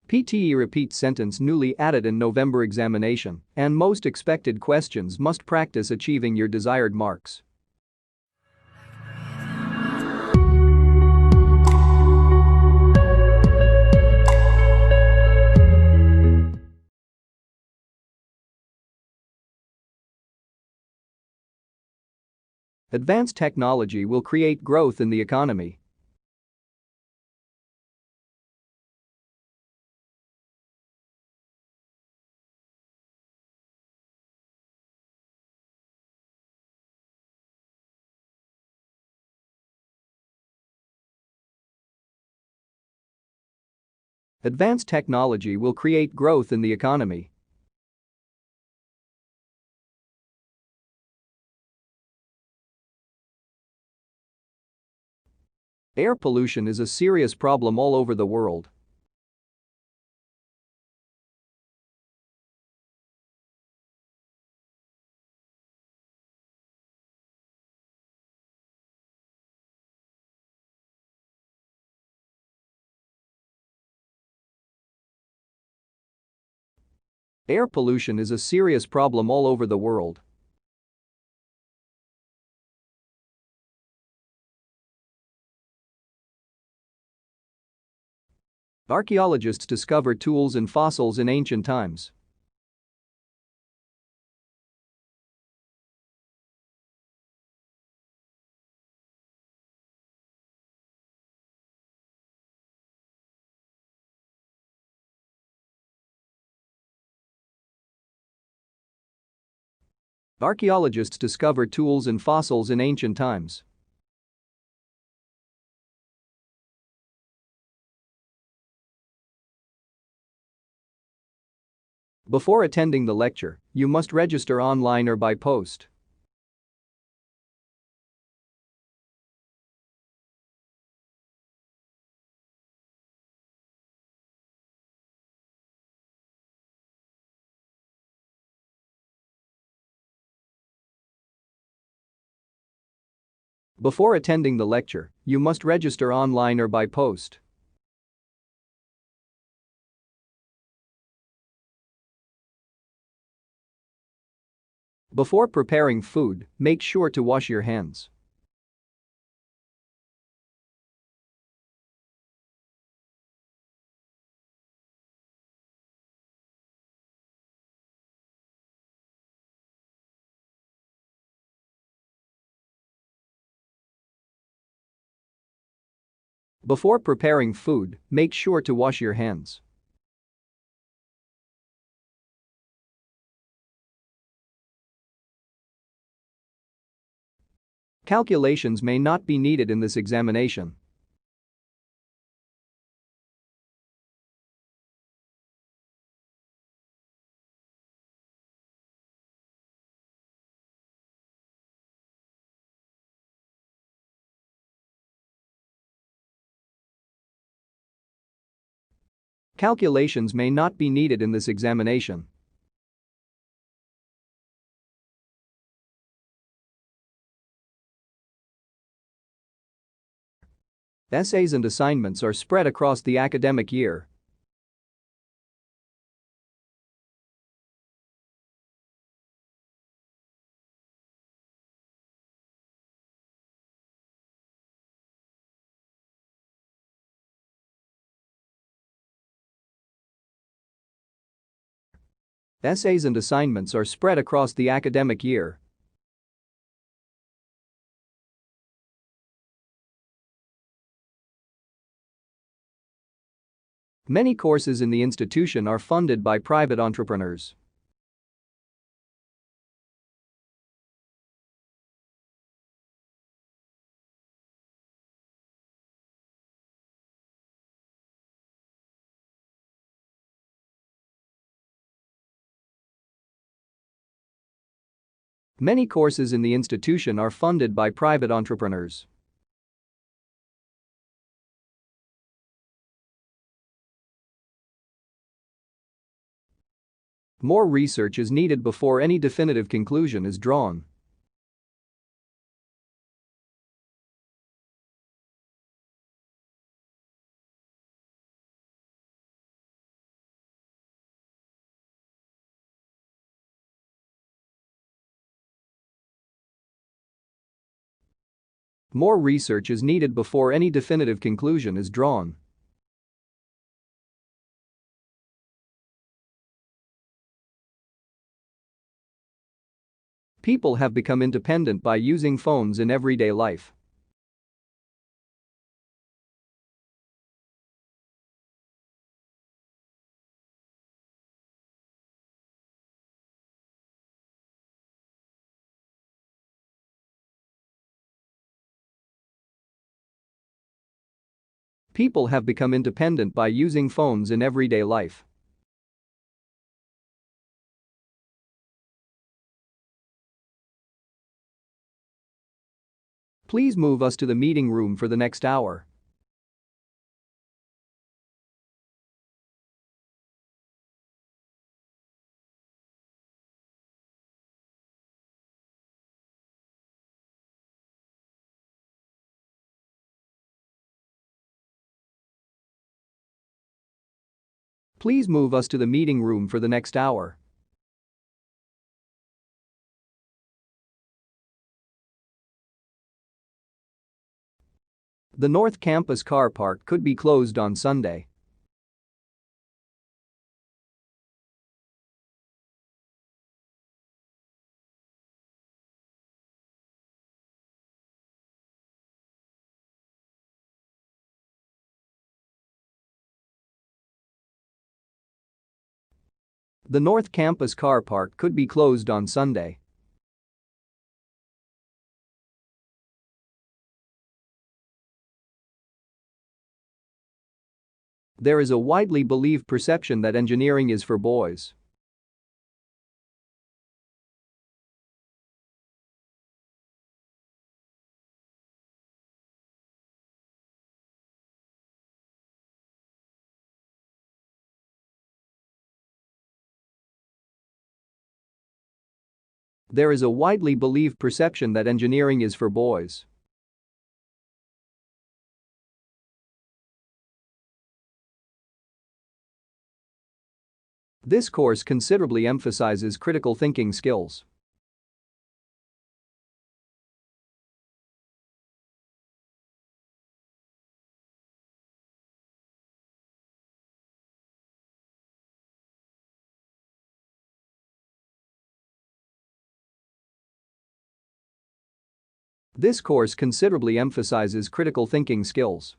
PTE repeat sentence newly added in November examination, and most expected questions must practice achieving your desired marks. Advanced technology will create growth in the economy. Advanced technology will create growth in the economy. Air pollution is a serious problem all over the world. Air pollution is a serious problem all over the world. Archaeologists discover tools and fossils in ancient times. Archaeologists discover tools and fossils in ancient times. Before attending the lecture, you must register online or by post. Before attending the lecture, you must register online or by post. Before preparing food, make sure to wash your hands. Before preparing food, make sure to wash your hands. Calculations may not be needed in this examination. Calculations may not be needed in this examination. Essays and assignments are spread across the academic year. Essays and assignments are spread across the academic year. Many courses in the institution are funded by private entrepreneurs. Many courses in the institution are funded by private entrepreneurs. More research is needed before any definitive conclusion is drawn. More research is needed before any definitive conclusion is drawn. People have become independent by using phones in everyday life. People have become independent by using phones in everyday life. Please move us to the meeting room for the next hour. Please move us to the meeting room for the next hour. The North Campus car park could be closed on Sunday. The North Campus car park could be closed on Sunday. There is a widely believed perception that engineering is for boys. There is a widely believed perception that engineering is for boys. This course considerably emphasizes critical thinking skills. This course considerably emphasizes critical thinking skills.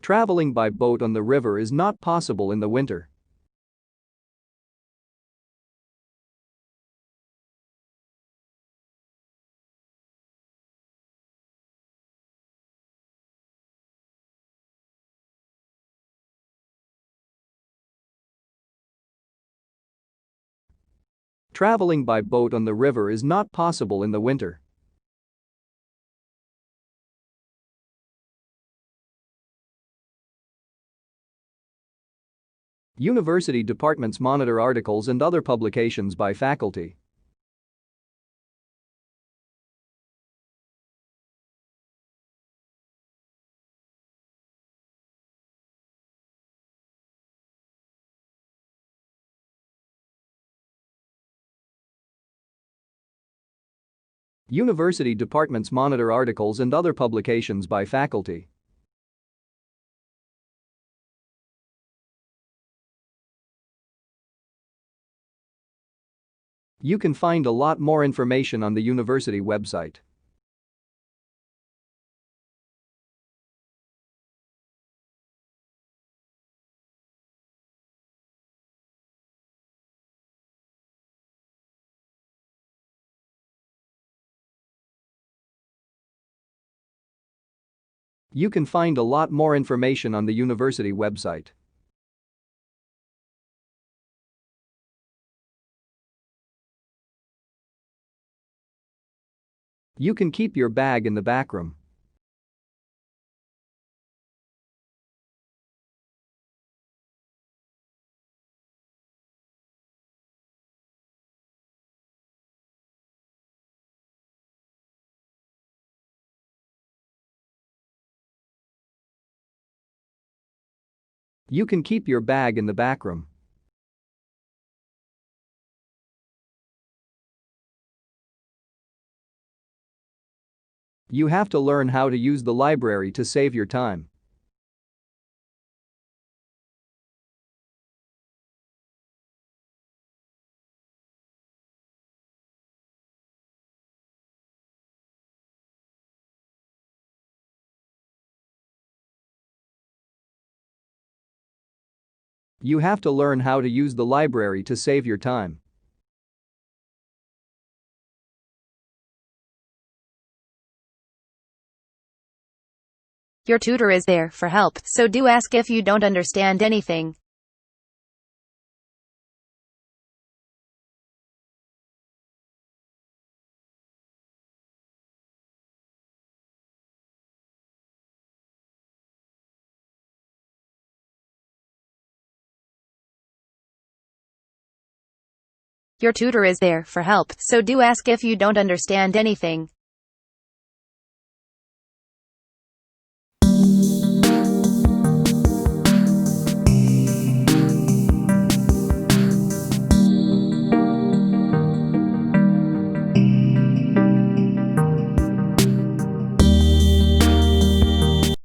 Traveling by boat on the river is not possible in the winter. Traveling by boat on the river is not possible in the winter. University departments monitor articles and other publications by faculty. University departments monitor articles and other publications by faculty. You can find a lot more information on the university website. You can find a lot more information on the university website. You can keep your bag in the back room. You can keep your bag in the back room. You have to learn how to use the library to save your time. You have to learn how to use the library to save your time. Your tutor is there for help, so do ask if you don't understand anything. Your tutor is there for help, so do ask if you don't understand anything.